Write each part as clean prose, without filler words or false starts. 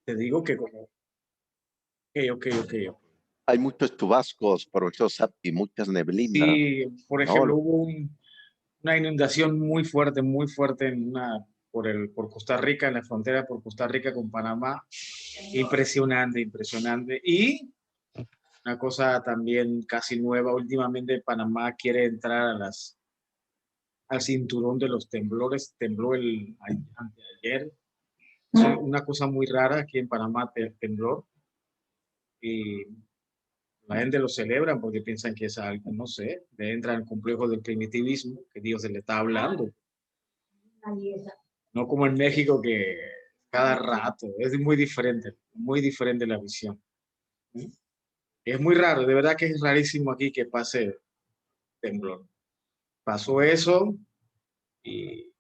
te digo que como, ok. Hay muchos chubascos, profesor Sapi, muchas neblinas, Sí, por ¿no? ejemplo, hubo una inundación muy fuerte por Costa Rica, en la frontera por Costa Rica con Panamá. Impresionante. Y una cosa también casi nueva, últimamente Panamá quiere entrar al cinturón de los temblores, tembló anteayer. Es una cosa muy rara aquí en Panamá, temblor, y la gente lo celebra porque piensan que es algo, no sé, le entra en el complejo del primitivismo, que Dios se le está hablando. No como en México que cada rato, es muy diferente la visión. Es muy raro, de verdad que es rarísimo aquí que pase temblor. Pasó eso y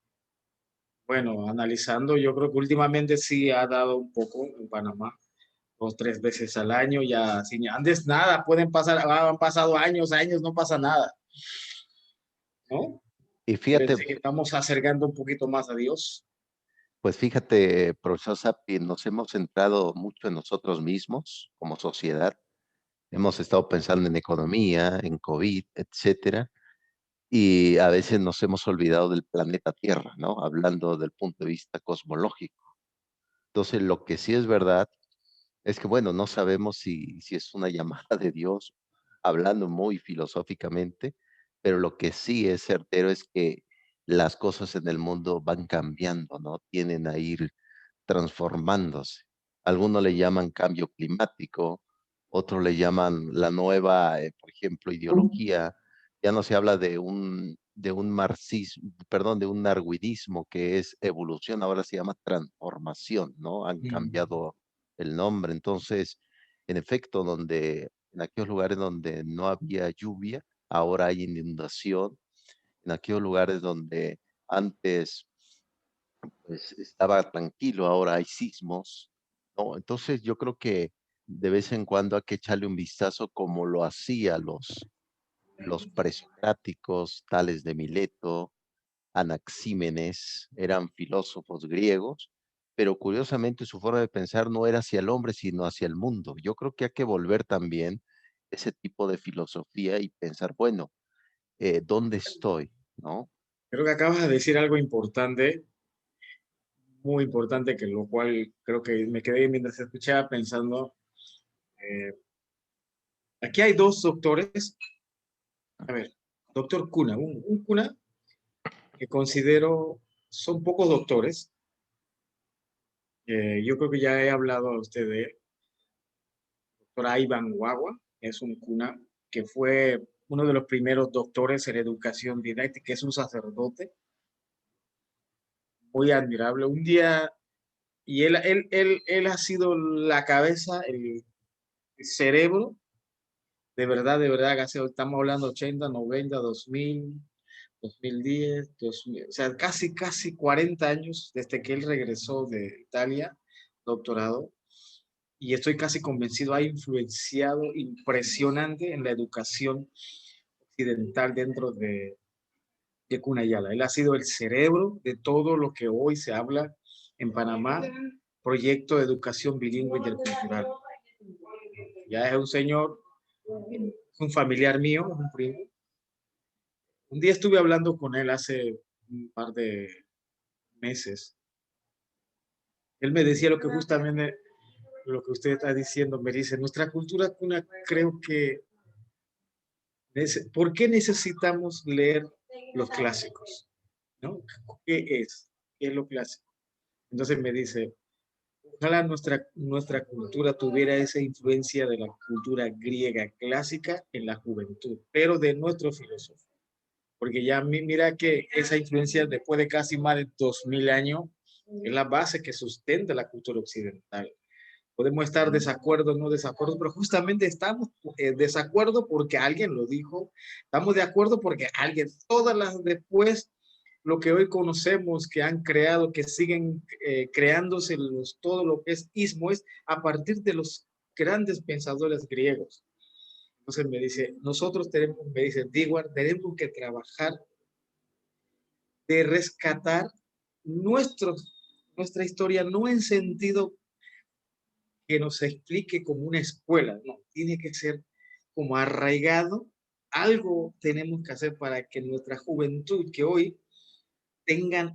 bueno, analizando, yo creo que últimamente sí ha dado un poco en Panamá, 2, 3 veces al año, ya sin antes nada, pueden pasar, han pasado años, no pasa nada, ¿no? Y Quiere fíjate, decir que estamos acercando un poquito más a Dios. pues fíjate, profesor Sapi, nos hemos centrado mucho en nosotros mismos como sociedad. Hemos estado pensando en economía, en COVID, etcétera, y a veces nos hemos olvidado del planeta Tierra, ¿no? Hablando del punto de vista cosmológico. Entonces, lo que sí es verdad es que, bueno, no sabemos si es una llamada de Dios, hablando muy filosóficamente, pero lo que sí es certero es que las cosas en el mundo van cambiando, ¿no? Tienen a ir transformándose. Algunos le llaman cambio climático, otros le llaman la nueva, por ejemplo, ideología. Ya no se habla de un marxismo, perdón, de un darwinismo que es evolución, ahora se llama transformación, ¿no? Han Mm. cambiado el nombre. Entonces, en efecto, en aquellos lugares donde no había lluvia, ahora hay inundación. En aquellos lugares donde antes pues estaba tranquilo, ahora hay sismos, ¿no? Entonces yo creo que de vez en cuando hay que echarle un vistazo como lo hacía los presocráticos, tales de Mileto, Anaxímenes, eran filósofos griegos, pero curiosamente su forma de pensar no era hacia el hombre, sino hacia el mundo. Yo creo que hay que volver también ese tipo de filosofía y pensar, bueno, ¿dónde estoy? ¿No? Creo que acabas de decir algo importante, muy importante, que lo cual creo que me quedé mientras escuchaba pensando, eh, aquí hay dos doctores, a ver, doctor Cuna, un Cuna que considero, son pocos doctores, yo creo que ya he hablado a usted de él, doctor Ivan Guagua, es un Cuna que fue uno de los primeros doctores en educación didáctica, es un sacerdote muy admirable. Un día, y él ha sido la cabeza, el cerebro, de verdad, estamos hablando 80, 90, 2000, 2010, 2000, o sea, casi 40 años desde que él regresó de Italia, doctorado, y estoy casi convencido, ha influenciado impresionante en la educación occidental dentro de Cunayala. Él ha sido el cerebro de todo lo que hoy se habla en Panamá, proyecto de educación bilingüe intercultural. Ya es un señor, es un familiar mío, es un primo. Un día estuve hablando con él hace un par de meses. Él me decía lo que justamente lo que usted está diciendo, me dice, nuestra cultura cuna creo que, ¿por qué necesitamos leer los clásicos? ¿No? ¿Qué es? ¿Qué es lo clásico? Entonces me dice, ojalá nuestra cultura tuviera esa influencia de la cultura griega clásica en la juventud, pero de nuestro filósofo. Porque ya mira que esa influencia después de casi más de 2000 años es la base que sustenta la cultura occidental. Podemos estar desacuerdo, no desacuerdo, pero justamente estamos desacuerdo porque alguien lo dijo, estamos de acuerdo porque alguien, todas las después, lo que hoy conocemos, que han creado, que siguen creándose todo lo que es ismo, es a partir de los grandes pensadores griegos. Entonces me dice, nosotros tenemos, me dice, Dewar, tenemos que trabajar de rescatar nuestra historia, no en sentido que nos explique como una escuela, no, tiene que ser como arraigado. Algo tenemos que hacer para que nuestra juventud que hoy tengan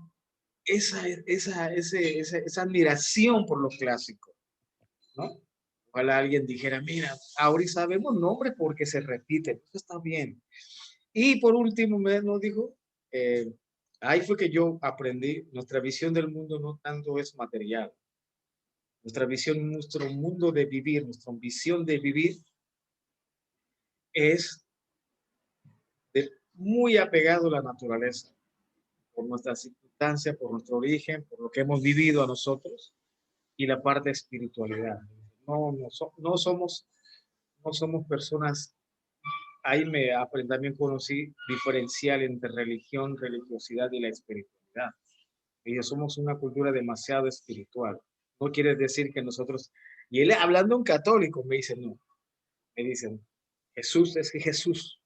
esa admiración por los clásicos, ¿no? Ojalá alguien dijera, mira, ahora sabemos nombres porque se repiten, eso está bien. Y por último, nos dijo, eh, ahí fue que yo aprendí, nuestra visión del mundo no tanto es material, nuestra visión, nuestro mundo de vivir, nuestra visión de vivir es muy apegado a la naturaleza, por nuestra circunstancia, por nuestro origen, por lo que hemos vivido a nosotros y la parte de espiritualidad. No somos personas, ahí también conocí diferencial entre religión, religiosidad y la espiritualidad. Y somos una cultura demasiado espiritual. No quiere decir que nosotros, y él hablando un católico me dice, no, me dicen, Jesús es Jesús.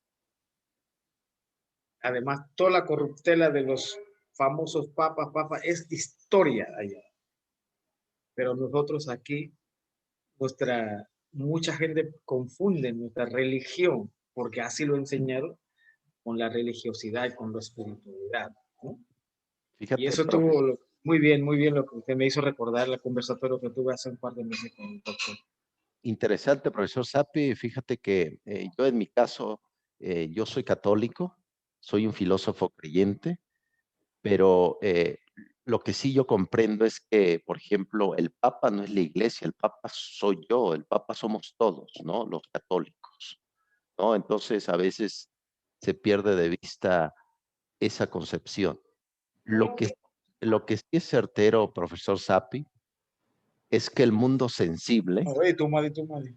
Además, toda la corruptela de los famosos papas es historia allá. Pero nosotros aquí, mucha gente confunde nuestra religión, porque así lo enseñaron, con la religiosidad y con la espiritualidad, ¿no? Y Fíjate, eso muy bien lo que usted me hizo recordar, el conversatorio que tuve hace un par de meses con el doctor. interesante, profesor Sapi. Fíjate que yo en mi caso, yo soy católico, soy un filósofo creyente, pero lo que sí yo comprendo es que, por ejemplo, el Papa no es la iglesia, el Papa soy yo, el Papa somos todos, ¿no? Los católicos, ¿no? Entonces a veces se pierde de vista esa concepción. Lo que, lo que sí es certero, profesor Sapi, es que el mundo sensible, Oye, tú mal, tú mal.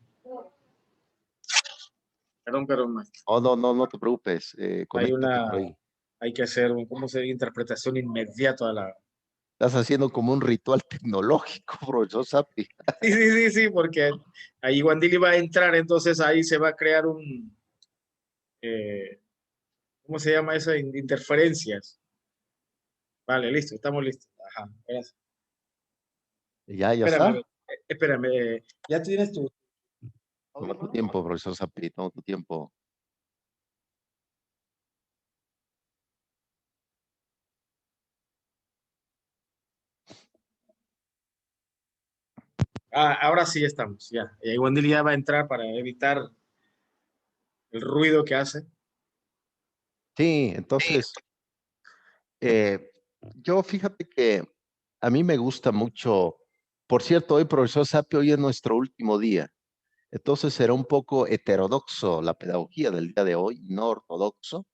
Perdón, maestro. oh, no, no, no te preocupes, Hay conéctate por una, ahí. hay que hacer, ¿cómo se dice? Interpretación inmediata a la... Estás haciendo como un ritual tecnológico, profesor Sapi. Sí, porque ahí Wandili va a entrar, entonces ahí se va a crear eh, ¿cómo se llama eso? Interferencias. Vale, listo, estamos listos. Ajá, gracias. Ya, ya Espérame, está. ya tienes tu Toma tu audífono. tiempo, profesor Sapi, toma tu tiempo. Ahora sí estamos, ya. Y ahí Wandili ya va a entrar para evitar el ruido que hace. Sí, entonces, eh, yo fíjate que a mí me gusta mucho, por cierto, hoy, profesor Sapi, hoy es nuestro último día. Entonces será un poco heterodoxo la pedagogía del día de hoy, no ortodoxo,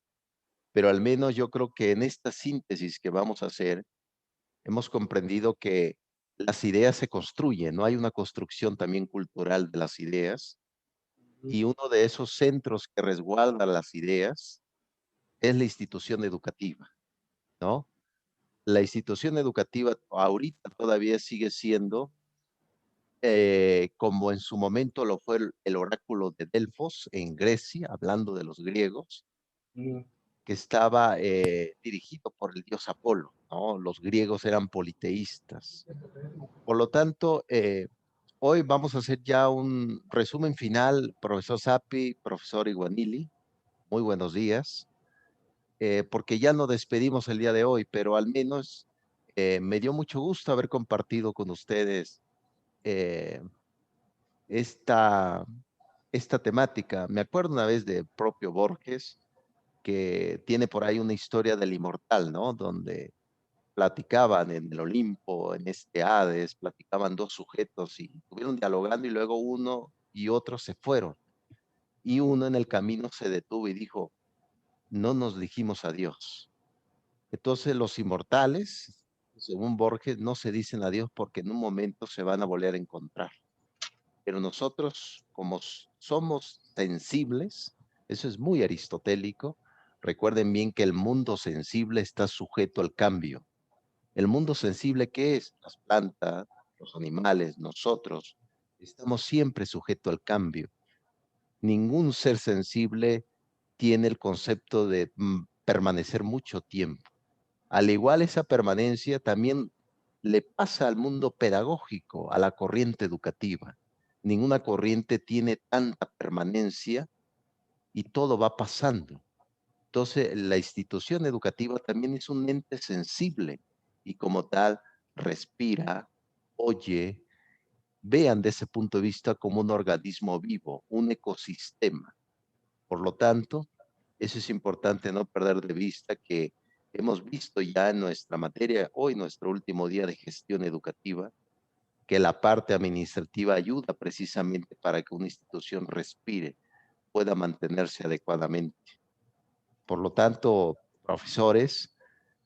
pero al menos yo creo que en esta síntesis que vamos a hacer, hemos comprendido que las ideas se construyen, ¿no? Hay una construcción también cultural de las ideas y uno de esos centros que resguarda las ideas es la institución educativa, ¿no? La institución educativa ahorita todavía sigue siendo, como en su momento lo fue el oráculo de Delfos en Grecia, hablando de los griegos, Mm. que estaba dirigido por el dios Apolo, ¿no? Los griegos eran politeístas. Por lo tanto, hoy vamos a hacer ya un resumen final, profesor Sapi, profesor Iguanili, muy buenos días, porque ya nos despedimos el día de hoy, pero al menos me dio mucho gusto haber compartido con ustedes eh, esta, esta temática. Me acuerdo una vez de propio Borges, que tiene por ahí una historia del inmortal, ¿no? Donde platicaban en el Olimpo, en este Hades, platicaban dos sujetos y estuvieron dialogando y luego uno y otro se fueron. Y uno en el camino se detuvo y dijo, no nos dijimos adiós. Entonces los inmortales, según Borges, no se dicen adiós porque en un momento se van a volver a encontrar. Pero nosotros, como somos sensibles, eso es muy aristotélico, recuerden bien que el mundo sensible está sujeto al cambio. El mundo sensible, ¿qué es? Las plantas, los animales, nosotros, estamos siempre sujetos al cambio. Ningún ser sensible tiene el concepto de permanecer mucho tiempo. Al igual esa permanencia también le pasa al mundo pedagógico, a la corriente educativa. ninguna corriente tiene tanta permanencia y todo va pasando. Entonces, la institución educativa también es un ente sensible y como tal respira, oye, vean de ese punto de vista como un organismo vivo, un ecosistema. Por lo tanto, eso es importante no perder de vista que hemos visto ya en nuestra materia, hoy nuestro último día de gestión educativa, que la parte administrativa ayuda precisamente para que una institución respire, pueda mantenerse adecuadamente. Por lo tanto, profesores,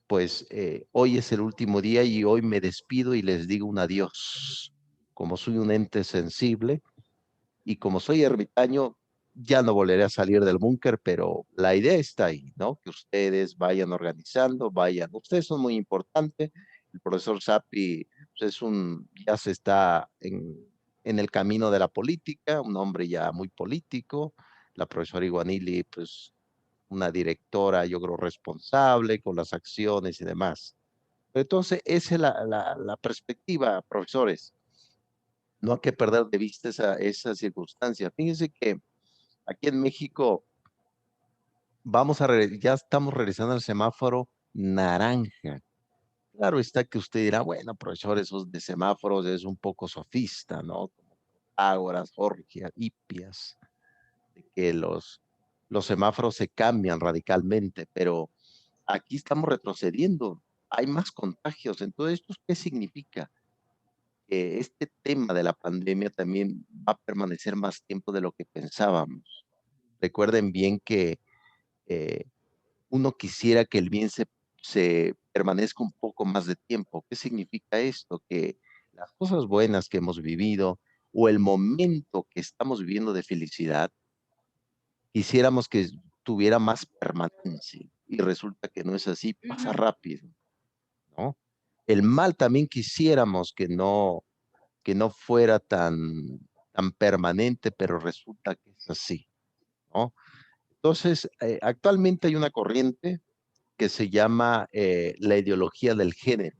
pues hoy es el último día y hoy me despido y les digo un adiós. Como soy un ente sensible y como soy ermitaño, ya no volveré a salir del búnker, pero la idea está ahí, ¿no? Que ustedes vayan organizando, vayan. Ustedes son muy importantes. El profesor Sapi pues, ya se está en el camino de la política, un hombre ya muy político. La profesora Iguanili, pues una directora, yo creo, responsable con las acciones y demás. Pero entonces, esa es la perspectiva, profesores. No hay que perder de vista esa circunstancia. Fíjense que aquí en México ya estamos regresando al semáforo naranja. Claro está que usted dirá, bueno, profesor, esos de semáforos es un poco sofista, ¿no? Como Ágoras, Orgias, Hipias, de que los semáforos se cambian radicalmente, pero aquí estamos retrocediendo. Hay más contagios. Entonces, ¿esto qué significa? Que este tema de la pandemia también va a permanecer más tiempo de lo que pensábamos. Recuerden bien que eh, uno quisiera que el bien se permanezca un poco más de tiempo. ¿Qué significa esto? Que las cosas buenas que hemos vivido o el momento que estamos viviendo de felicidad, quisiéramos que tuviera más permanencia y resulta que no es así, pasa rápido, ¿no? El mal también quisiéramos que no fuera tan permanente, pero resulta que es así, ¿no? Entonces, actualmente hay una corriente que se llama la ideología del género,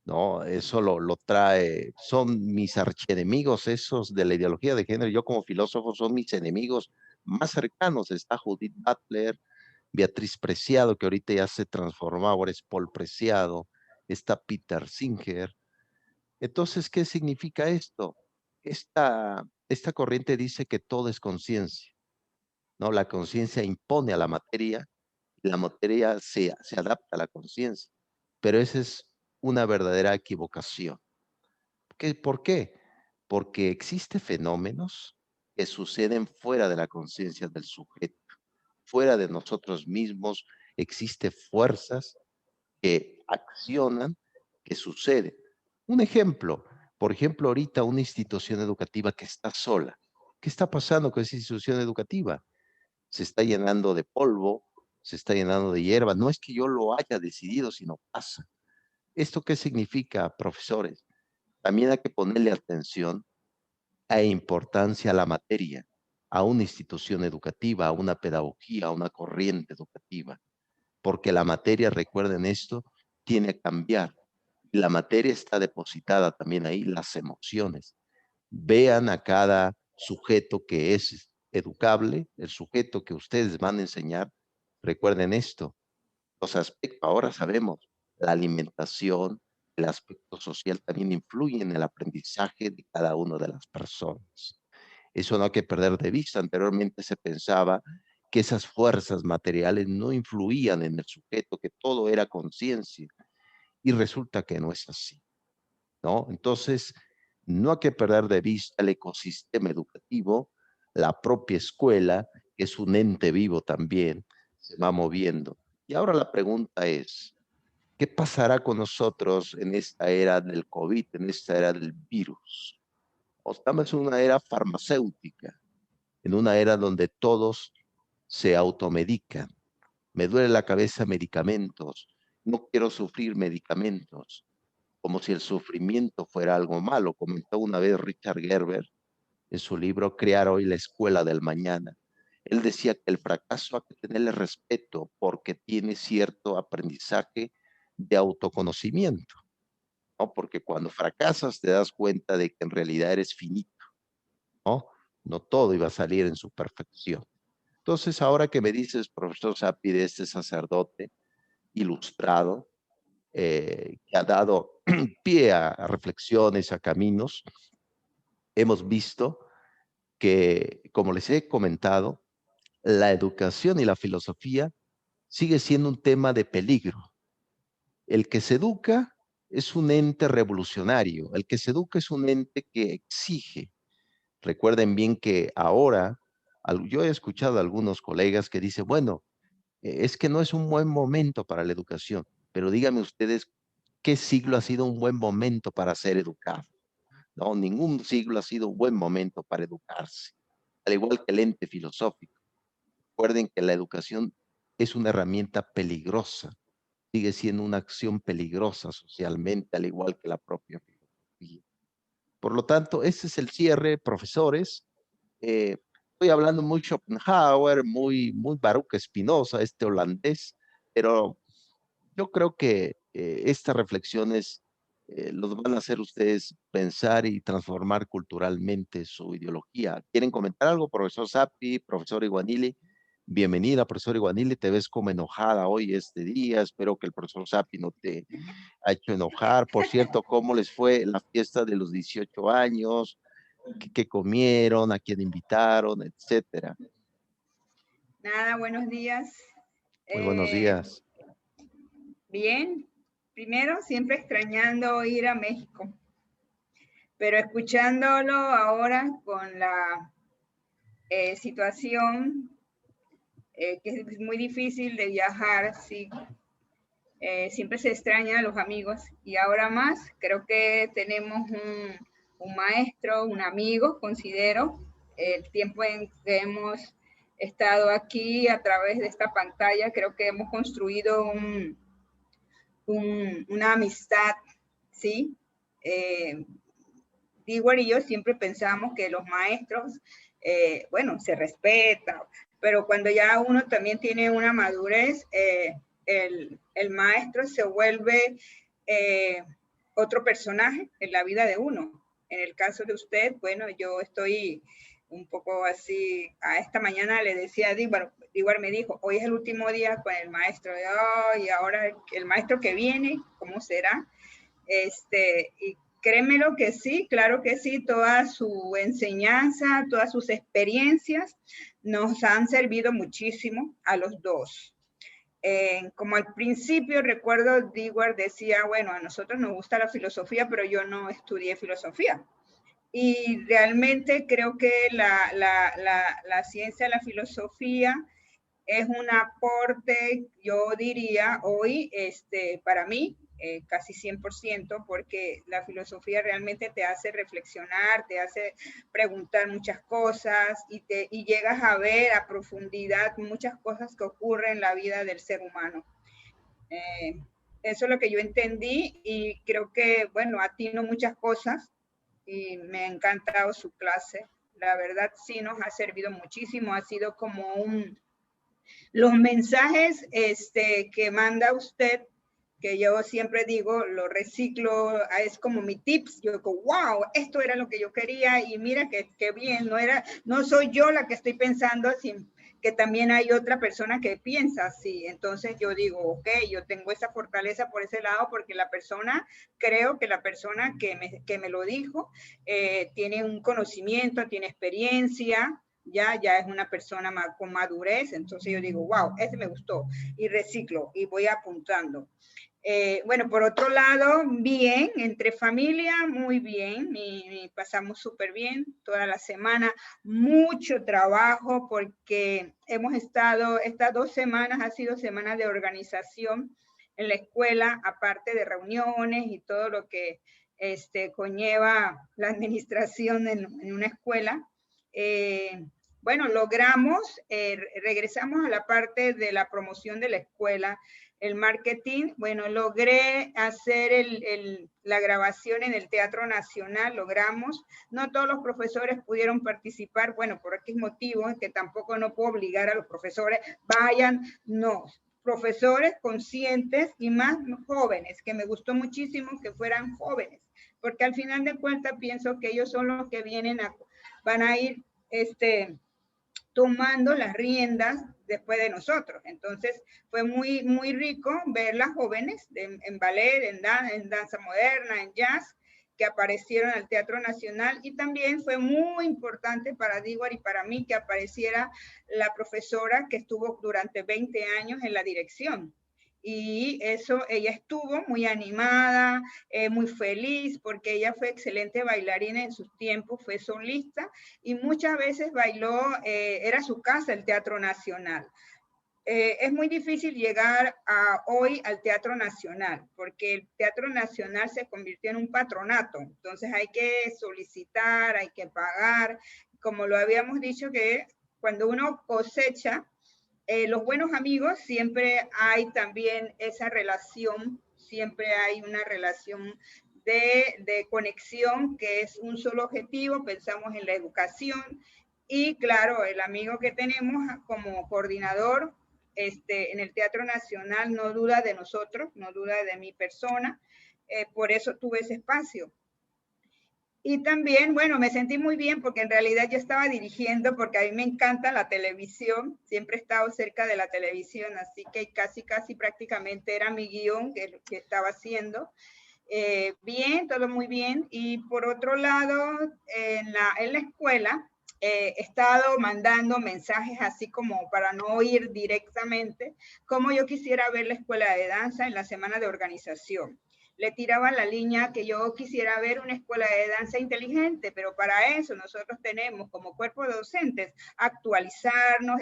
¿no? Eso lo trae, son mis archienemigos esos de la ideología de género. Yo como filósofo son mis enemigos más cercanos. Está Judith Butler, Beatriz Preciado, que ahorita ya se transformó, ahora es Paul Preciado, está Peter Singer. Entonces, ¿qué significa esto? Esta corriente dice que todo es conciencia, ¿no? La conciencia impone a la materia se adapta a la conciencia, pero esa es una verdadera equivocación. ¿Por qué? Porque existen fenómenos que suceden fuera de la conciencia del sujeto, fuera de nosotros mismos, existen fuerzas que accionan, que suceden. Un ejemplo, por ejemplo, ahorita una institución educativa que está sola. ¿Qué está pasando con esa institución educativa? Se está llenando de polvo, se está llenando de hierba. No es que yo lo haya decidido, sino pasa. ¿Esto qué significa, profesores? También hay que ponerle atención e importancia a la materia, a una institución educativa, a una pedagogía, a una corriente educativa, porque la materia, recuerden esto, tiene que cambiar. La materia está depositada también ahí, las emociones. Vean a cada sujeto que es educable, el sujeto que ustedes van a enseñar. Recuerden esto, los aspectos, ahora sabemos, la alimentación, el aspecto social también influye en el aprendizaje de cada una de las personas. Eso no hay que perder de vista. Anteriormente se pensaba que esas fuerzas materiales no influían en el sujeto, que todo era conciencia, y resulta que no es así, ¿no? Entonces, no hay que perder de vista el ecosistema educativo, la propia escuela, que es un ente vivo también, se va moviendo. Y ahora la pregunta es, ¿qué pasará con nosotros en esta era del COVID, en esta era del virus? O estamos en una era farmacéutica, en una era donde todos se automedican. Me duele la cabeza, medicamentos. No quiero sufrir medicamentos, como si el sufrimiento fuera algo malo. Comentó una vez Richard Gerber en su libro Crear hoy la escuela del mañana. Él decía que el fracaso hay que tenerle respeto porque tiene cierto aprendizaje de autoconocimiento, ¿no? Porque cuando fracasas te das cuenta de que en realidad eres finito. ¿no? No todo iba a salir en su perfección. Entonces, ahora que me dices, profesor Sapi, de este sacerdote ilustrado, que ha dado pie a reflexiones, a caminos, hemos visto que, como les he comentado, la educación y la filosofía sigue siendo un tema de peligro. El que se educa es un ente revolucionario, el que se educa es un ente que exige. Recuerden bien que ahora, yo he escuchado a algunos colegas que dicen, bueno, es que no es un buen momento para la educación, pero díganme ustedes, ¿qué siglo ha sido un buen momento para ser educado? No, ningún siglo ha sido un buen momento para educarse, al igual que el ente filosófico. Recuerden que la educación es una herramienta peligrosa, sigue siendo una acción peligrosa socialmente, al igual que la propia filosofía. Por lo tanto, ese es el cierre, profesores. Estoy hablando muy Schopenhauer, muy Baruch Spinoza, este holandés, pero yo creo que estas reflexiones los van a hacer ustedes pensar y transformar culturalmente su ideología. ¿Quieren comentar algo, profesor Sapi, profesor Iguanili? Bienvenida, profesor Iguanili. Te ves como enojada hoy este día. Espero que el profesor Sapi no te ha hecho enojar. Por cierto, ¿cómo les fue la fiesta de los 18 años? ¿Qué comieron? ¿A quién invitaron? Etcétera. Nada, buenos días. Muy buenos días. Bien, primero siempre extrañando ir a México, pero escuchándolo ahora con la situación que es muy difícil de viajar, sí, siempre se extraña a los amigos y ahora más creo que tenemos un maestro, un amigo, considero, el tiempo en que hemos estado aquí a través de esta pantalla, creo que hemos construido una amistad, ¿sí? Dewar y yo siempre pensamos que los maestros, bueno, se respetan, pero cuando ya uno también tiene una madurez, el maestro se vuelve otro personaje en la vida de uno. En el caso de usted, bueno, yo estoy un poco así, a esta mañana le decía a Dewar me dijo, hoy es el último día con el maestro, y ahora el maestro que viene, ¿cómo será? Y créemelo que sí, claro que sí, toda su enseñanza, todas sus experiencias nos han servido muchísimo a los dos. Como al principio recuerdo, Dewar decía, bueno, a nosotros nos gusta la filosofía, pero yo no estudié filosofía. Y realmente creo que la ciencia, la filosofía es un aporte, yo diría, hoy, para mí, casi 100%, porque la filosofía realmente te hace reflexionar, te hace preguntar muchas cosas y llegas a ver a profundidad muchas cosas que ocurren en la vida del ser humano. Eso es lo que yo entendí y creo que, bueno, atino muchas cosas y me ha encantado su clase. La verdad sí nos ha servido muchísimo, ha sido como los mensajes que manda usted, que yo siempre digo, lo reciclo, es como mi tips, yo digo, wow, esto era lo que yo quería y mira que bien, no soy yo la que estoy pensando, sino que también hay otra persona que piensa así. Entonces yo digo, ok, yo tengo esa fortaleza por ese lado porque creo que la persona que me lo dijo tiene un conocimiento, tiene experiencia, ya es una persona con madurez, entonces yo digo, wow, este me gustó, y reciclo, y voy apuntando. Bueno, por otro lado, bien, entre familia, muy bien, pasamos súper bien toda la semana, mucho trabajo porque hemos estado, estas 2 semanas ha sido semanas de organización en la escuela, aparte de reuniones y todo lo que conlleva la administración en una escuela. Bueno, logramos, regresamos a la parte de la promoción de la escuela, el marketing. Bueno, logré hacer la grabación en el Teatro Nacional, logramos. No todos los profesores pudieron participar, bueno, por X motivos, que tampoco no puedo obligar a los profesores, vayan, no. Profesores conscientes y más jóvenes, que me gustó muchísimo que fueran jóvenes, porque al final de cuentas pienso que ellos son los que vienen van a ir tomando las riendas después de nosotros. Entonces fue muy, muy rico ver las jóvenes en ballet, en danza moderna, en jazz, que aparecieron al Teatro Nacional, y también fue muy importante para Dewar y para mí que apareciera la profesora que estuvo durante 20 años en la dirección. Y eso, ella estuvo muy animada, muy feliz, porque ella fue excelente bailarina en sus tiempos, fue solista, y muchas veces bailó, era su casa el Teatro Nacional. Es muy difícil llegar hoy al Teatro Nacional, porque el Teatro Nacional se convirtió en un patronato, entonces hay que solicitar, hay que pagar, como lo habíamos dicho, que cuando uno cosecha los buenos amigos, siempre hay también esa relación, siempre hay una relación de conexión, que es un solo objetivo, pensamos en la educación, y claro, el amigo que tenemos como coordinador en el Teatro Nacional no duda de nosotros, no duda de mi persona, por eso tuve ese espacio. Y también, bueno, me sentí muy bien porque en realidad yo estaba dirigiendo, porque a mí me encanta la televisión, siempre he estado cerca de la televisión, así que casi prácticamente era mi guión que estaba haciendo. Bien, todo muy bien. Y por otro lado, en la escuela, he estado mandando mensajes así como para no ir directamente, como yo quisiera ver la escuela de danza en la semana de organización. Le tiraba la línea que yo quisiera ver una escuela de danza inteligente, pero para eso nosotros tenemos como cuerpo de docentes actualizarnos,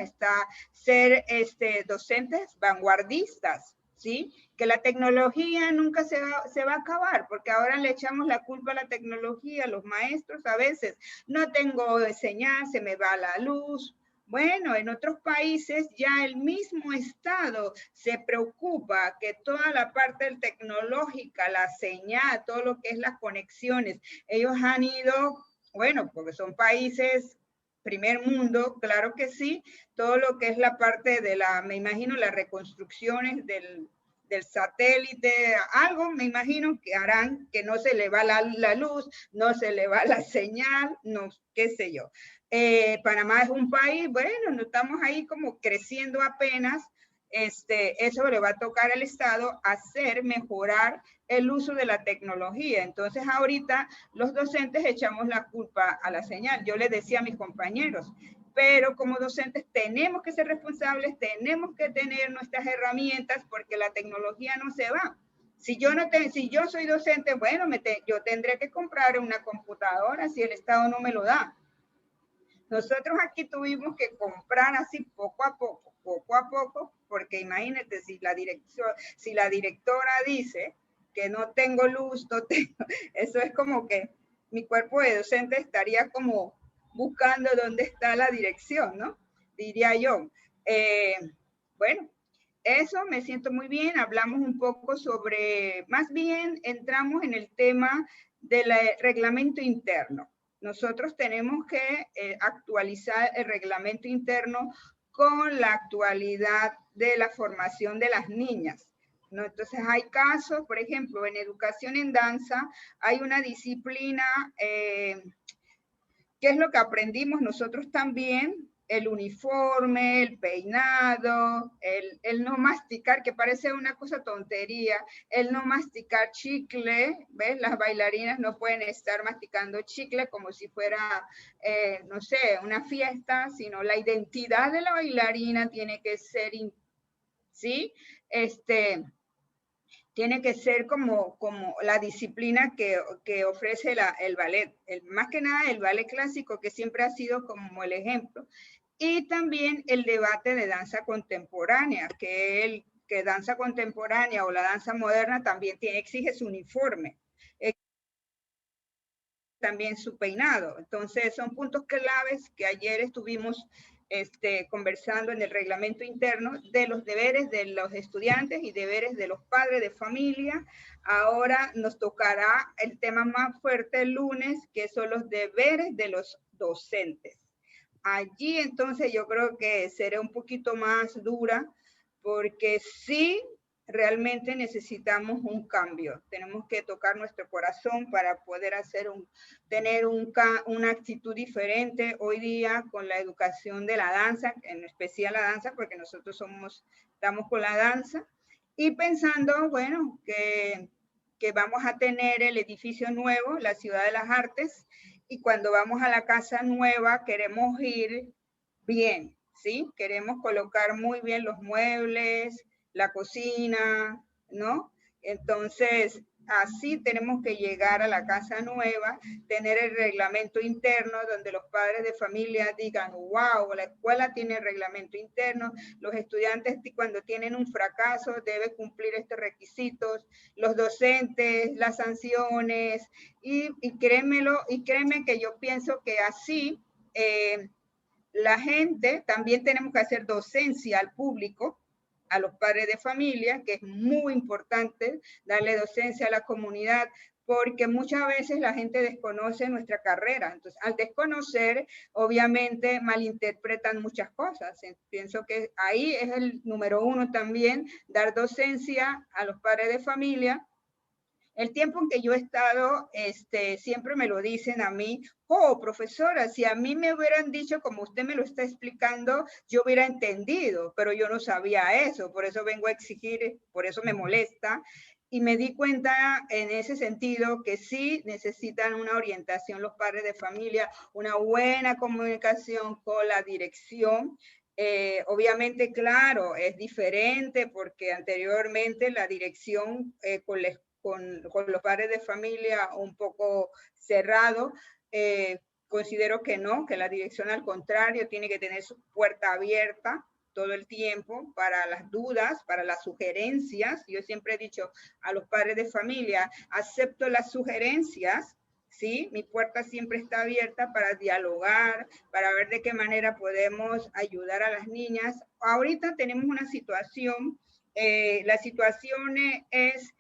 ser docentes vanguardistas, ¿sí? Que la tecnología nunca se va a acabar, porque ahora le echamos la culpa a la tecnología, a los maestros a veces. No tengo señal, se me va la luz. Bueno, en otros países ya el mismo Estado se preocupa que toda la parte tecnológica, la señal, todo lo que es las conexiones, ellos han ido, bueno, porque son países primer mundo, claro que sí, todo lo que es la parte de me imagino, las reconstrucciones del satélite, algo me imagino que harán que no se le va la luz, no se le va la señal, no, qué sé yo. Panamá es un país, bueno, no estamos ahí como creciendo apenas, eso le va a tocar al Estado hacer mejorar el uso de la tecnología. Entonces ahorita los docentes echamos la culpa a la señal. Yo les decía a mis compañeros, pero como docentes tenemos que ser responsables, tenemos que tener nuestras herramientas porque la tecnología no se va. Si yo soy docente, bueno, yo tendré que comprar una computadora si el Estado no me lo da. Nosotros aquí tuvimos que comprar así poco a poco, porque imagínate si la directora dice que no tengo luz, eso es como que mi cuerpo de docente estaría como buscando dónde está la dirección, ¿no? Diría yo. Bueno, eso me siento muy bien. Hablamos un poco sobre, más bien entramos en el tema del reglamento interno. Nosotros tenemos que actualizar el reglamento interno con la actualidad de la formación de las niñas, ¿no? Entonces hay casos, por ejemplo, en educación en danza hay una disciplina, ¿qué es lo que aprendimos nosotros también? El uniforme, el peinado, el no masticar, que parece una cosa tontería, el no masticar chicle, ¿ves? Las bailarinas no pueden estar masticando chicle como si fuera, no sé, una fiesta, sino la identidad de la bailarina tiene que ser, ¿sí? Tiene que ser como la disciplina que ofrece el ballet, más que nada el ballet clásico, que siempre ha sido como el ejemplo, y también el debate de danza contemporánea, que danza contemporánea o la danza moderna también exige su uniforme, también su peinado. Entonces son puntos claves que ayer estuvimos conversando en el reglamento interno de los deberes de los estudiantes y deberes de los padres de familia. Ahora nos tocará el tema más fuerte el lunes, que son los deberes de los docentes. Allí entonces yo creo que seré un poquito más dura, porque sí realmente necesitamos un cambio. Tenemos que tocar nuestro corazón para poder tener una actitud diferente hoy día con la educación de la danza, en especial la danza, porque nosotros estamos con la danza, y pensando, bueno, que vamos a tener el edificio nuevo, la Ciudad de las Artes, y cuando vamos a la casa nueva queremos ir bien, ¿sí? Queremos colocar muy bien los muebles, la cocina, ¿no? Entonces, así tenemos que llegar a la casa nueva, tener el reglamento interno donde los padres de familia digan, wow, la escuela tiene reglamento interno, los estudiantes cuando tienen un fracaso deben cumplir estos requisitos, los docentes, las sanciones, y créeme que yo pienso que así la gente, también tenemos que hacer docencia al público, a los padres de familia, que es muy importante darle docencia a la comunidad, porque muchas veces la gente desconoce nuestra carrera. Entonces, al desconocer, obviamente malinterpretan muchas cosas. Pienso que ahí es el número uno también, dar docencia a los padres de familia. El tiempo en que yo he estado, siempre me lo dicen a mí, oh, profesora, si a mí me hubieran dicho como usted me lo está explicando, yo hubiera entendido, pero yo no sabía eso, por eso vengo a exigir, por eso me molesta. Y me di cuenta en ese sentido que sí necesitan una orientación los padres de familia, una buena comunicación con la dirección. Obviamente, claro, es diferente porque anteriormente la dirección con los padres de familia un poco cerrado, considero que no, que la dirección al contrario tiene que tener su puerta abierta todo el tiempo para las dudas, para las sugerencias. Yo siempre he dicho a los padres de familia, acepto las sugerencias, ¿sí? Mi puerta siempre está abierta para dialogar, para ver de qué manera podemos ayudar a las niñas. Ahorita tenemos una situación, la situación es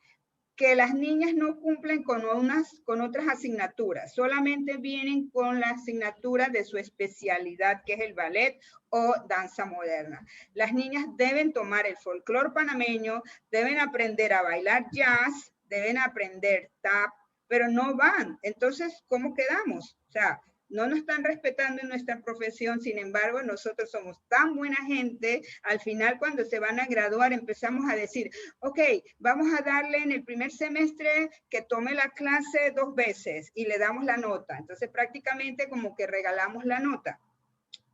que las niñas no cumplen con otras asignaturas, solamente vienen con la asignatura de su especialidad, que es el ballet o danza moderna. Las niñas deben tomar el folclore panameño, deben aprender a bailar jazz, deben aprender tap, pero no van. Entonces, ¿cómo quedamos? O sea, no nos están respetando en nuestra profesión, sin embargo, nosotros somos tan buena gente, al final cuando se van a graduar empezamos a decir, ok, vamos a darle en el primer semestre que tome la clase 2 veces y le damos la nota. Entonces prácticamente como que regalamos la nota.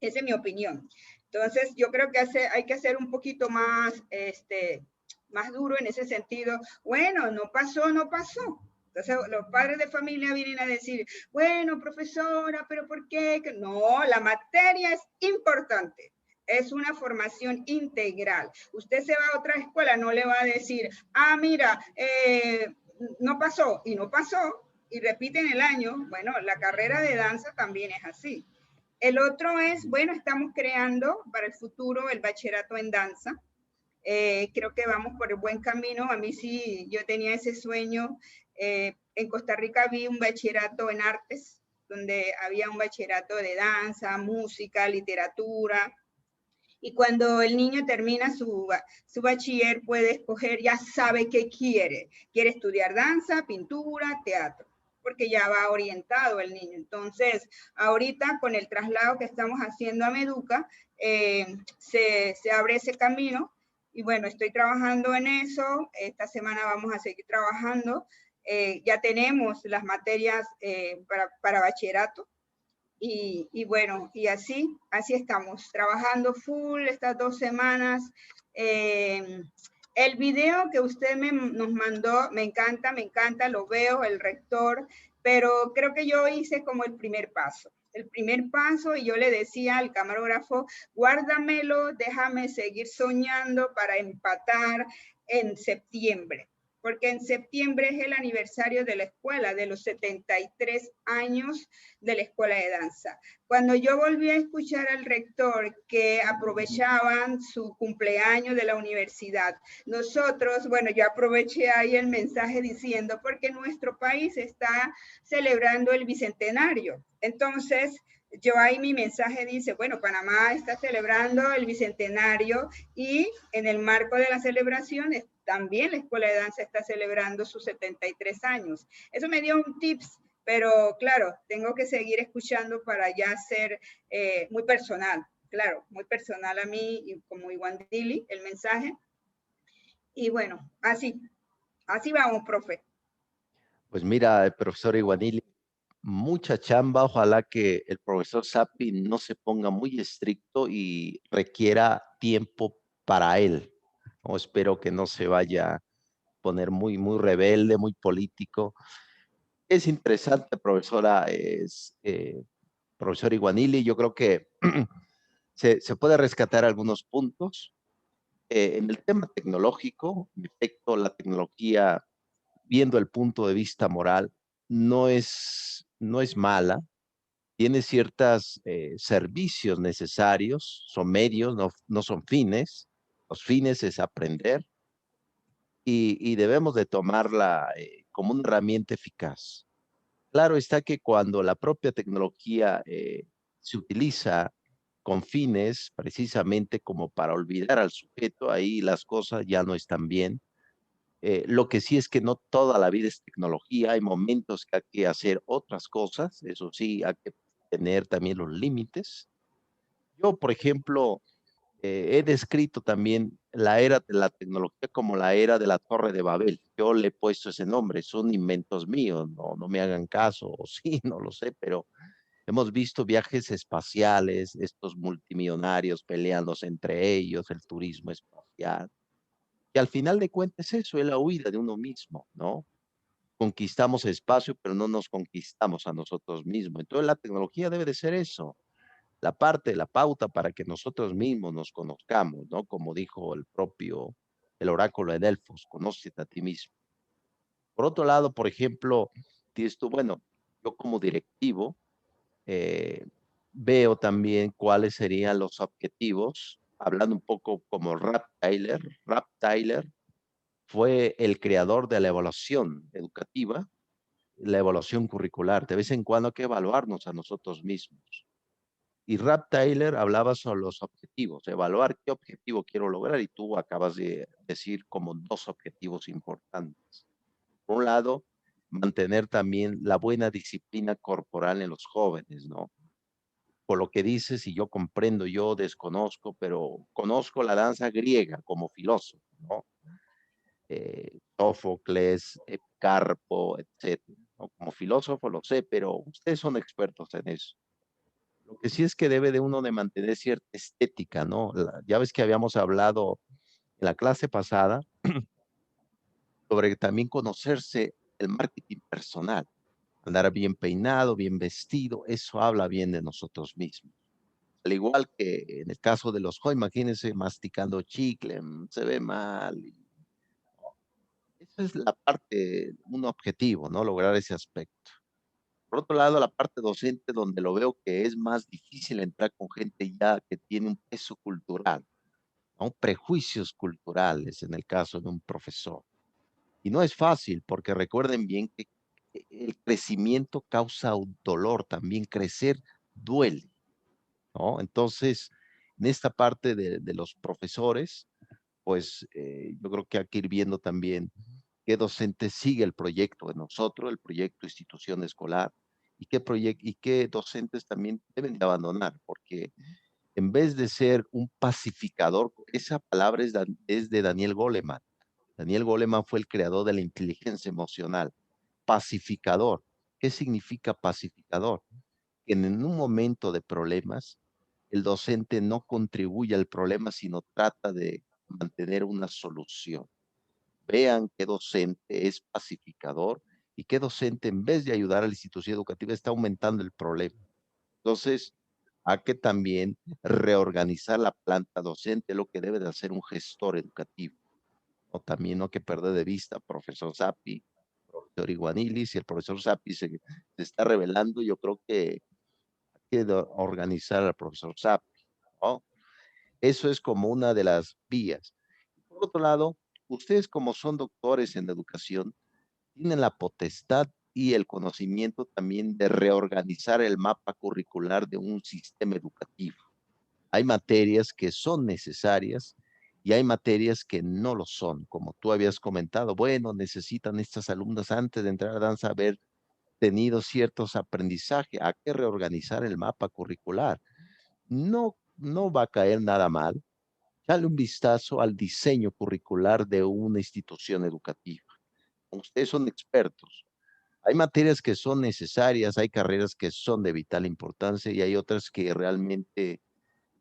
Esa es mi opinión. Entonces yo creo que hay que hacer un poquito más, más duro en ese sentido. Bueno, no pasó, no pasó. Entonces, los padres de familia vienen a decir, bueno, profesora, ¿pero por qué? No, la materia es importante. Es una formación integral. Usted se va a otra escuela, no le va a decir, ah, mira, no pasó, y no pasó, y repiten el año. Bueno, la carrera de danza también es así. El otro es, bueno, estamos creando para el futuro el bachillerato en danza. Creo que vamos por el buen camino. A mí sí, yo tenía ese sueño. En Costa Rica vi un bachillerato en artes, donde había un bachillerato de danza, música, literatura. Y cuando el niño termina su bachiller, puede escoger, ya sabe qué quiere. Quiere estudiar danza, pintura, teatro, porque ya va orientado el niño. Entonces, ahorita con el traslado que estamos haciendo a Meduca, se abre ese camino. Y bueno, estoy trabajando en eso. Esta semana vamos a seguir trabajando. Ya tenemos las materias para bachillerato. Y bueno, y así estamos, trabajando full estas 2 semanas. El video que usted nos mandó, me encanta, lo veo, el rector, pero creo que yo hice como el primer paso, y yo le decía al camarógrafo, guárdamelo, déjame seguir soñando para empatar en septiembre, porque en septiembre es el aniversario de la escuela, de los 73 años de la escuela de danza. Cuando yo volví a escuchar al rector que aprovechaban su cumpleaños de la universidad, nosotros, bueno, yo aproveché ahí el mensaje diciendo, porque nuestro país está celebrando el bicentenario. Entonces, yo ahí mi mensaje dice, bueno, Panamá está celebrando el bicentenario y en el marco de la celebración también la Escuela de Danza está celebrando sus 73 años. Eso me dio un tips, pero claro, tengo que seguir escuchando para ya ser muy personal, claro, muy personal a mí, como Iguandili, el mensaje. Y bueno, así vamos, profe. Pues mira, profesor Iguanili, mucha chamba. Ojalá que el profesor Sapi no se ponga muy estricto y requiera tiempo para él. ¿No? Espero que no se vaya a poner muy, muy rebelde, muy político. Es interesante, profesora, profesor Iguanili. Yo creo que se puede rescatar algunos puntos. En el tema tecnológico, en efecto, la tecnología, viendo el punto de vista moral, no es mala, tiene ciertos servicios necesarios, son medios, no son fines. Los fines es aprender y debemos de tomarla como una herramienta eficaz. Claro está que cuando la propia tecnología se utiliza con fines precisamente como para olvidar al sujeto, ahí las cosas ya no están bien. Lo que sí es que no toda la vida es tecnología, hay momentos que hay que hacer otras cosas, eso sí, hay que tener también los límites. Yo, por ejemplo, he descrito también la era de la tecnología como la era de la Torre de Babel. Yo le he puesto ese nombre, son inventos míos, no me hagan caso, o sí, no lo sé, pero hemos visto viajes espaciales, estos multimillonarios peleándose entre ellos, el turismo espacial. Y al final de cuentas eso es la huida de uno mismo, ¿no? Conquistamos espacio, pero no nos conquistamos a nosotros mismos. Entonces la tecnología debe de ser eso, la parte, la pauta para que nosotros mismos nos conozcamos, ¿no? Como dijo el oráculo de Delfos, conócete a ti mismo. Por otro lado, por ejemplo, dices tú, bueno, yo como directivo eh, veo también cuáles serían los objetivos, hablando un poco como Rap Tyler. Rap Tyler fue el creador de la evaluación educativa, la evaluación curricular. De vez en cuando hay que evaluarnos a nosotros mismos. Y Rap Taylor hablaba sobre los objetivos, evaluar qué objetivo quiero lograr, y tú acabas de decir como dos objetivos importantes. Por un lado, mantener también la buena disciplina corporal en los jóvenes, ¿no? Por lo que dices, y yo comprendo, yo desconozco, pero conozco la danza griega como filósofo, ¿no? Sófocles, Carpo, etcétera, ¿no? Como filósofo lo sé, pero ustedes son expertos en eso. Lo que sí es que debe de uno de mantener cierta estética, ¿no? Ya ves que habíamos hablado en la clase pasada sobre también conocerse el marketing personal, andar bien peinado, bien vestido, eso habla bien de nosotros mismos. Al igual que en el caso de los jóvenes, imagínense masticando chicle, se ve mal. Esa es la parte, un objetivo, ¿no? Lograr ese aspecto. Por otro lado, la parte docente, donde lo veo que es más difícil entrar con gente ya que tiene un peso cultural, ¿no? Prejuicios culturales en el caso de un profesor. Y no es fácil, porque recuerden bien que el crecimiento causa un dolor, también crecer duele, ¿no? Entonces, en esta parte de los profesores, pues yo creo que hay que ir viendo también qué docente sigue el proyecto de nosotros, el proyecto institución escolar, y qué docentes también deben de abandonar, porque en vez de ser un pacificador, esa palabra es de Daniel Goleman. Daniel Goleman fue el creador de la inteligencia emocional. Pacificador. ¿Qué significa pacificador? Que en un momento de problemas, el docente no contribuye al problema, sino trata de mantener una solución. Vean qué docente es pacificador y qué docente, en vez de ayudar a la institución educativa, está aumentando el problema. Entonces, hay que también reorganizar la planta docente, lo que debe de hacer un gestor educativo. O también no hay que perder de vista, profesor Sapi, profesor Iguanili, si el profesor Sapi se está revelando, yo creo que hay que organizar al profesor Sapi, ¿no? Eso es como una de las vías. Por otro lado, ustedes como son doctores en educación, tienen la potestad y el conocimiento también de reorganizar el mapa curricular de un sistema educativo. Hay materias que son necesarias y hay materias que no lo son, como tú habías comentado. Bueno, necesitan estas alumnas antes de entrar a danza haber tenido ciertos aprendizajes. Hay que reorganizar el mapa curricular. No va a caer nada mal. Dale un vistazo al diseño curricular de una institución educativa. Ustedes son expertos. Hay materias que son necesarias, hay carreras que son de vital importancia y hay otras que realmente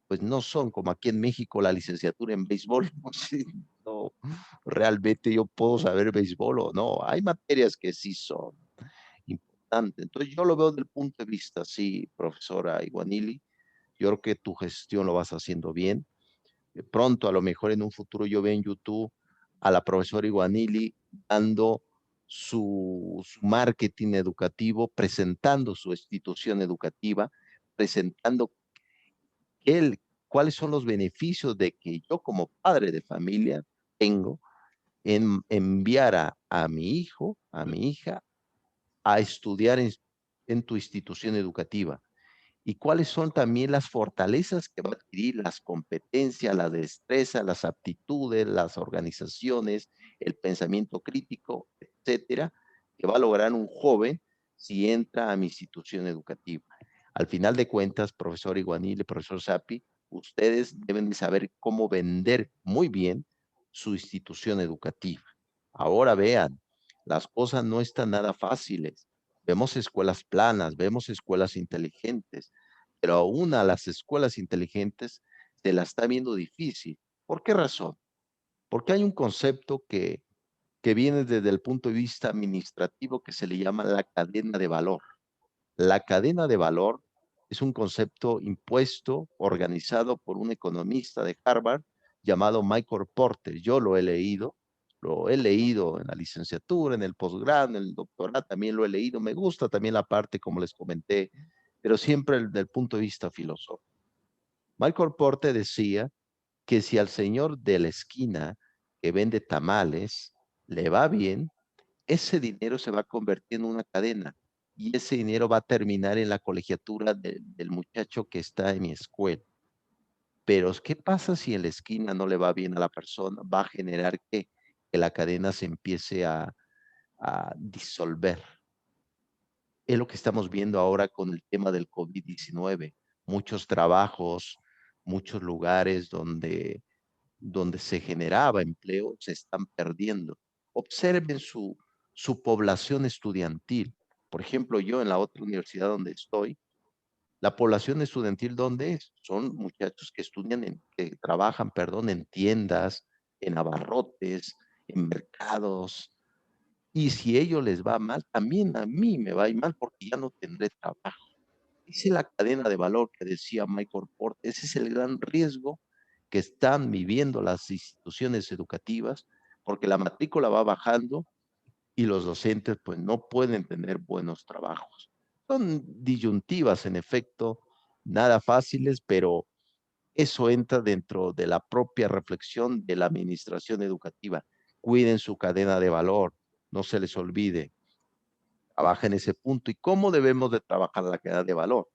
pues no son, como aquí en México la licenciatura en béisbol. No sé, no, realmente yo puedo saber béisbol o no. Hay materias que sí son importantes. Entonces yo lo veo desde el punto de vista, sí, profesora Iguanili, yo creo que tu gestión lo vas haciendo bien. De pronto, a lo mejor en un futuro yo veo en YouTube a la profesora Iguanili dando su marketing educativo, presentando su institución educativa, presentando él, cuáles son los beneficios de que yo como padre de familia tengo en enviar a mi hijo, a mi hija, a estudiar en tu institución educativa y cuáles son también las fortalezas que va a adquirir, las competencias, la destreza, las aptitudes, las organizaciones, el pensamiento crítico, etcétera, que va a lograr un joven si entra a mi institución educativa. Al final de cuentas, profesor Iguanile, profesor Sapi, ustedes deben de saber cómo vender muy bien su institución educativa. Ahora vean, las cosas no están nada fáciles. Vemos escuelas planas, vemos escuelas inteligentes, pero aún a las escuelas inteligentes se la está viendo difícil. ¿Por qué razón? Porque hay un concepto que viene desde el punto de vista administrativo que se le llama la cadena de valor. La cadena de valor es un concepto impuesto, organizado por un economista de Harvard llamado Michael Porter. Yo lo he leído en la licenciatura, en el posgrado, en el doctorado, también lo he leído. Me gusta también la parte, como les comenté, pero siempre desde el punto de vista filosófico. Michael Porter decía que si al señor de la esquina que vende tamales le va bien, ese dinero se va a convertir en una cadena y ese dinero va a terminar en la colegiatura del muchacho que está en mi escuela. Pero, ¿qué pasa si en la esquina no le va bien a la persona? Va a generar que la cadena se empiece a disolver. Es lo que estamos viendo ahora con el tema del COVID-19. Muchos trabajos, muchos lugares donde se generaba empleo se están perdiendo. Observen su población estudiantil. Por ejemplo, yo en la otra universidad donde estoy, la población estudiantil, ¿dónde es? Son muchachos que estudian, que trabajan, perdón, en tiendas, en abarrotes, en mercados. Y si a ellos les va mal, también a mí me va a ir mal porque ya no tendré trabajo. Esa es la cadena de valor que decía Michael Porter. Ese es el gran riesgo que están viviendo las instituciones educativas, porque la matrícula va bajando y los docentes pues no pueden tener buenos trabajos. Son disyuntivas, en efecto, nada fáciles, pero eso entra dentro de la propia reflexión de la administración educativa. Cuiden su cadena de valor, no se les olvide, trabaja en ese punto. ¿Y cómo debemos de trabajar la cadena de valor?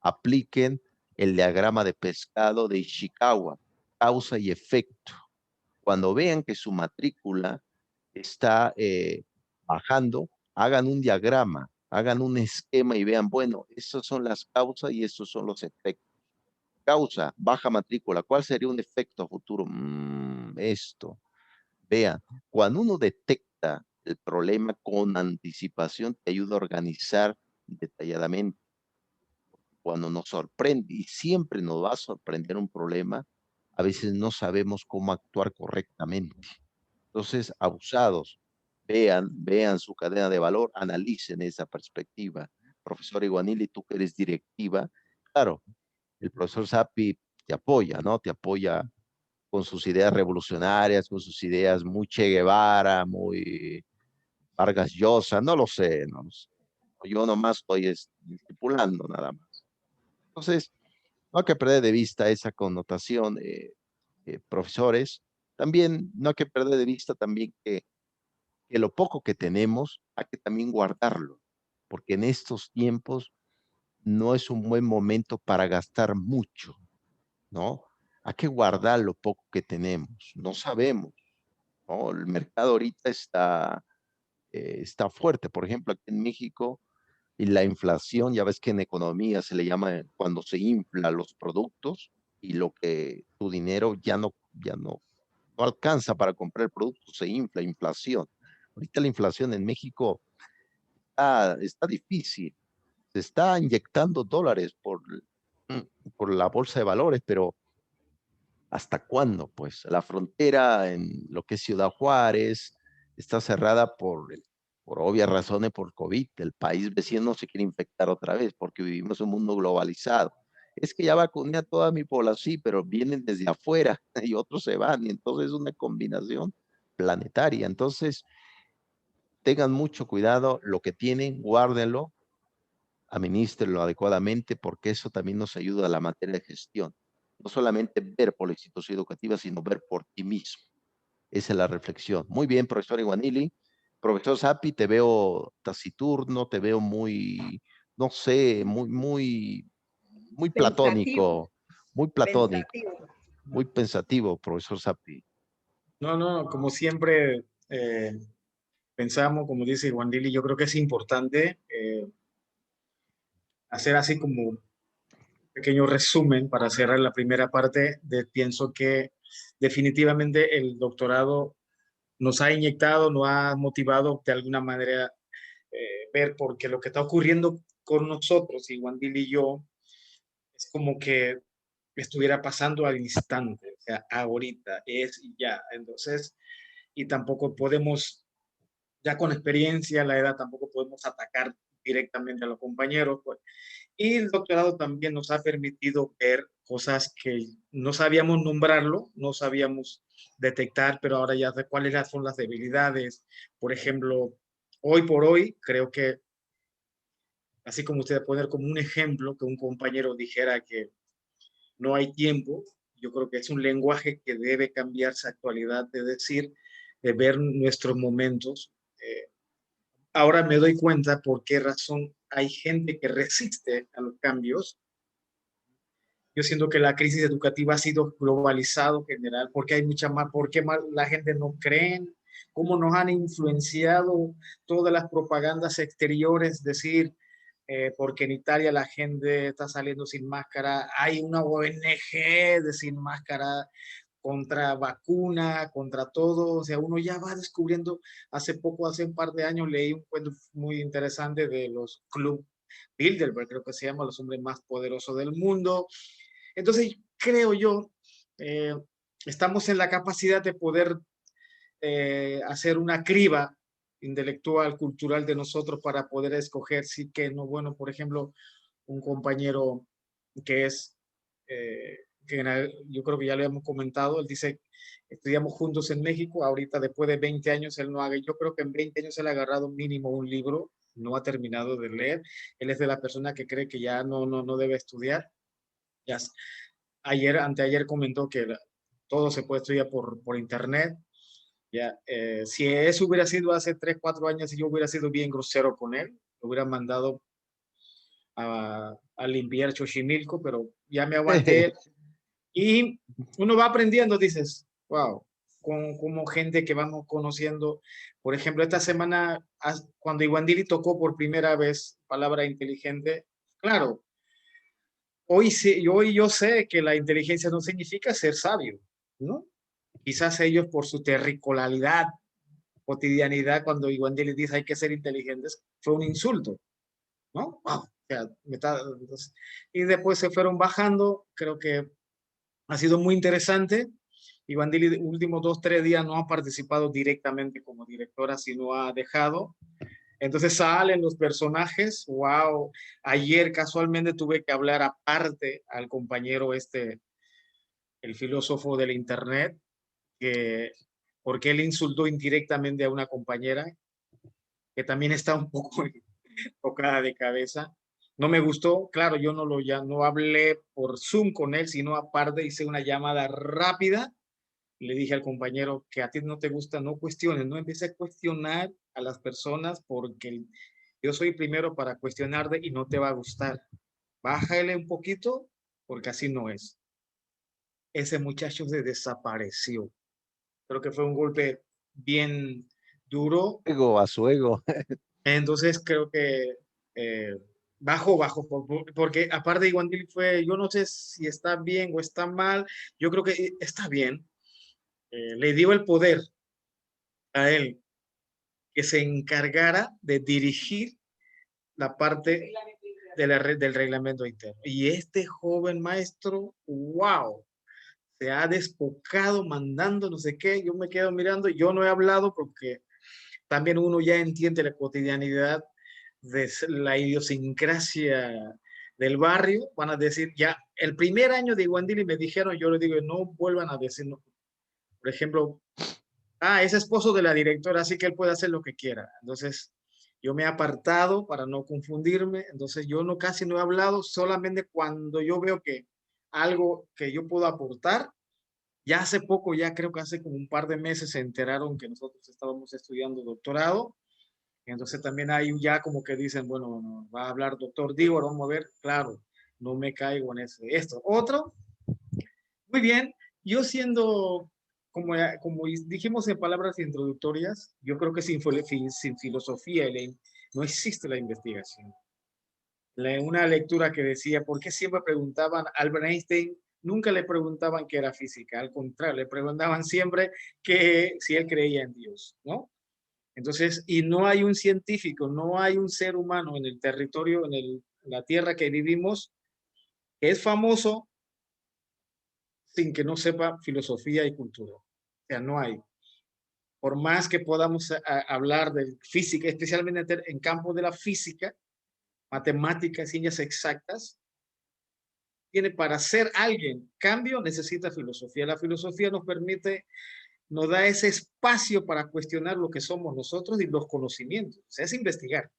Apliquen el diagrama de pescado de Ishikawa, causa y efecto. Cuando vean que su matrícula está bajando, hagan un diagrama, hagan un esquema y vean, bueno, estas son las causas y estos son los efectos. Causa, baja matrícula. ¿Cuál sería un efecto a futuro? Esto. Vean, cuando uno detecta el problema con anticipación, te ayuda a organizar detalladamente. Cuando nos sorprende, y siempre nos va a sorprender un problema, a veces no sabemos cómo actuar correctamente. Entonces, abusados, vean su cadena de valor, analicen esa perspectiva. Profesor Iguanili, tú que eres directiva, claro, el profesor Sapi te apoya, ¿no? Te apoya con sus ideas revolucionarias, con sus ideas muy Che Guevara, muy Vargas Llosa, no lo sé, no lo sé. Yo nomás estoy estipulando nada más. Entonces, no hay que perder de vista esa connotación, profesores. También no hay que perder de vista también que lo poco que tenemos hay que también guardarlo, porque en estos tiempos no es un buen momento para gastar mucho, ¿no? hay que guardar lo poco que tenemos. No sabemos, ¿no? El mercado ahorita está fuerte. Por ejemplo, aquí en México, y la inflación, ya ves que en economía se le llama cuando se infla los productos y lo que tu dinero no alcanza para comprar el producto, se infla, inflación. Ahorita la inflación en México está difícil. Se está inyectando dólares por la bolsa de valores, pero ¿hasta cuándo? Pues la frontera en lo que es Ciudad Juárez está cerrada por obvias razones, por COVID. El país vecino no se quiere infectar otra vez porque vivimos en un mundo globalizado. Es que ya vacuné a toda mi población, sí, pero vienen desde afuera y otros se van, y entonces es una combinación planetaria. Entonces, tengan mucho cuidado, lo que tienen, guárdenlo, administrenlo adecuadamente, porque eso también nos ayuda a la materia de gestión. No solamente ver por la institución educativa, sino ver por ti mismo. Esa es la reflexión. Muy bien, profesor Iguanili. Profesor Sapi, te veo taciturno, te veo muy, no sé, muy Pensativo, platónico, muy platónico, pensativo. muy pensativo, profesor Sapi. No, no, como siempre pensamos, como dice Juan Dili, yo creo que es importante hacer así como un pequeño resumen para cerrar la primera parte. Pienso que definitivamente el doctorado nos ha inyectado, nos ha motivado de alguna manera ver porque lo que está ocurriendo con nosotros, y Juan Dili y yo, es como que estuviera pasando al instante, o sea, ahorita, es y ya. Entonces, y tampoco podemos, ya con experiencia, la edad, tampoco podemos atacar directamente a los compañeros, pues. Y el doctorado también nos ha permitido ver cosas que no sabíamos nombrarlo, no sabíamos detectar, pero ahora ya sé cuáles son las debilidades. Por ejemplo, hoy por hoy, creo que, así como usted poner como un ejemplo, que un compañero dijera que no hay tiempo, yo creo que es un lenguaje que debe cambiarse a actualidad, de decir, de ver nuestros momentos. Ahora me doy cuenta por qué razón hay gente que resiste a los cambios. Yo siento que la crisis educativa ha sido globalizado en general, porque hay mucha más, porque más la gente no cree, cómo nos han influenciado todas las propagandas exteriores, decir, porque en Italia la gente está saliendo sin máscara, hay una ONG de sin máscara contra vacuna, contra todo, o sea, uno ya va descubriendo, hace un par de años leí un cuento muy interesante de los Club Bilderberg, creo que se llama Los hombres más poderosos del mundo. Entonces, creo yo, eh, estamos en la capacidad de poder hacer una criba intelectual, cultural de nosotros para poder escoger sí que no. Bueno, por ejemplo, un compañero que es, yo creo que ya le hemos comentado, él dice, estudiamos juntos en México, ahorita después de 20 años él no haga, yo creo que en 20 años él ha agarrado mínimo un libro, no ha terminado de leer, él es de la persona que cree que ya no debe estudiar. Ya, anteayer comentó que todo se puede estudiar por internet. Ya, si eso hubiera sido hace 3, 4 años, yo hubiera sido bien grosero con él, lo hubiera mandado a limpiar Xochimilco, pero ya me aguanté. Y uno va aprendiendo, dices, wow, como gente que vamos conociendo. Por ejemplo, esta semana, cuando Iguandili tocó por primera vez palabra inteligente, claro, hoy, sí, hoy yo sé que la inteligencia no significa ser sabio, ¿no? Quizás ellos por su territorialidad, cotidianidad, cuando Iguandili dice hay que ser inteligentes, fue un insulto, ¿no? Wow, o sea, entonces, y después se fueron bajando, creo que ha sido muy interesante. Ivandili, últimos 2, 3 días no ha participado directamente como directora, sino ha dejado. Entonces salen los personajes. Wow. Ayer casualmente tuve que hablar aparte al compañero el filósofo del internet, que, porque él insultó indirectamente a una compañera que también está un poco tocada de cabeza. No me gustó, claro, yo ya no hablé por Zoom con él, sino aparte hice una llamada rápida. Le dije al compañero que a ti no te gusta, no cuestiones, no empieces a cuestionar a las personas porque yo soy primero para cuestionarte y no te va a gustar. Bájale un poquito porque así no es. ese muchacho se desapareció. Creo que fue un golpe bien duro. Ego a su ego. Entonces creo que bajó, porque aparte de Iguandili fue, yo no sé si está bien o está mal, yo creo que está bien. Le dio el poder a él que se encargara de dirigir la parte de del reglamento interno. Y este joven maestro, wow, se ha despocado mandando no sé qué, yo me quedo mirando, yo no he hablado porque también uno ya entiende la cotidianidad de la idiosincrasia del barrio. Van a decir, ya, el primer año de Iguandili me dijeron, yo le digo, no vuelvan a decir, no. Por ejemplo, es esposo de la directora, así que él puede hacer lo que quiera. Entonces, yo me he apartado para no confundirme, entonces yo no casi no he hablado, solamente cuando yo veo que algo que yo puedo aportar. Ya hace poco, ya creo que hace como un par de meses se enteraron que nosotros estábamos estudiando doctorado. Entonces también hay ya como que dicen, bueno, no, va a hablar doctor Díaz, vamos a ver, claro, no me caigo en esto. Otro, muy bien, yo siendo, como dijimos en palabras introductorias, yo creo que sin filosofía no existe la investigación. Una lectura que decía, ¿por qué siempre preguntaban a Albert Einstein? Nunca le preguntaban qué era física, al contrario, le preguntaban siempre que si él creía en Dios, ¿no? Entonces, y no hay un científico, no hay un ser humano en el territorio, en la tierra que vivimos, que es famoso sin que no sepa filosofía y cultura. O sea, no hay. Por más que podamos hablar de física, especialmente en campo de la física, matemáticas, ciencias exactas, tiene para ser alguien, cambio, necesita filosofía. La filosofía nos permite, nos da ese espacio para cuestionar lo que somos nosotros y los conocimientos. O sea, es investigar.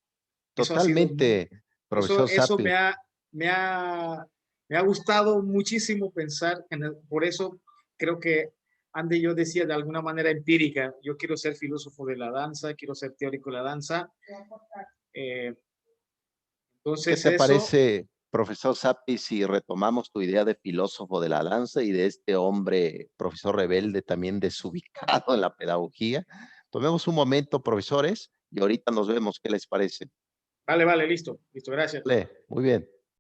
Eso ha sido, Totalmente, profesor eso Sapi. me ha, me ha gustado muchísimo pensar, por eso creo que Andy yo decía de alguna manera empírica, yo quiero ser filósofo de la danza, quiero ser teórico de la danza. Eh, ¿Qué entonces te eso, parece, profesor Sapi, si retomamos tu idea de filósofo de la danza y de este hombre, profesor rebelde, también desubicado en la pedagogía? Tomemos un momento, profesores, y ahorita nos vemos. ¿Qué les parece? vale, listo, gracias. Muy bien.